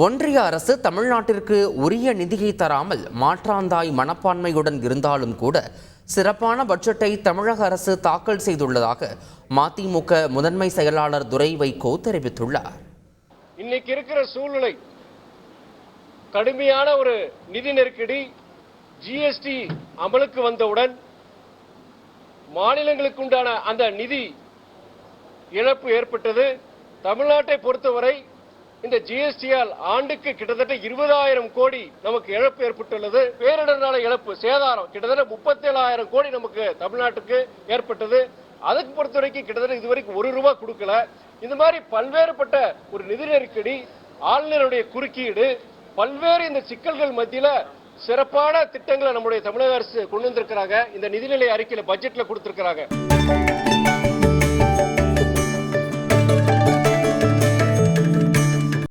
ஒன்றிய அரசு தமிழ்நாட்டிற்கு உரிய நிதியை தராமல் மாற்றாந்தாய் மனப்பான்மையுடன் இருந்தாலும் கூட சிறப்பான பட்ஜெட்டை தமிழக அரசு தாக்கல் செய்துள்ளதாக மதிமுக முதன்மை செயலாளர் துரை வைகோ தெரிவித்துள்ளார். இன்னைக்கு இருக்கிற சூழ்நிலை கடுமையான ஒரு நிதி நெருக்கடி. ஜிஎஸ்டி அமலுக்கு வந்தவுடன் மாநிலங்களுக்கு உண்டான அந்த நிதி இழப்பு ஏற்பட்டது. தமிழ்நாட்டை பொறுத்தவரை இந்த ஜிஎஸ்டியால் ஆண்டுக்கு கிட்டத்தட்ட 20,000 கோடி நமக்கு இழப்பு ஏற்பட்டுள்ளது. பேரிடர்னால இழப்பு சேதாரம் கிட்டத்தட்ட 37,000 கோடி நமக்கு தமிழ்நாட்டுக்கு ஏற்பட்டது. அதுக்கு பொறுத்த வரைக்கும் கிட்டத்தட்ட இதுவரைக்கும் ₹1 கொடுக்கல. இந்த மாதிரி பல்வேறுபட்ட ஒரு நிதி நெருக்கடி, ஆளுநருடைய குறுக்கீடு, பல்வேறு இந்த சிக்கல்கள் மத்தியில சிறப்பான திட்டங்களை நம்முடைய தமிழக அரசு கொண்டு வந்திருக்கிறாங்க. இந்த நிதிநிலை அறிக்கையில பட்ஜெட்ல கொடுத்திருக்கிறாங்க.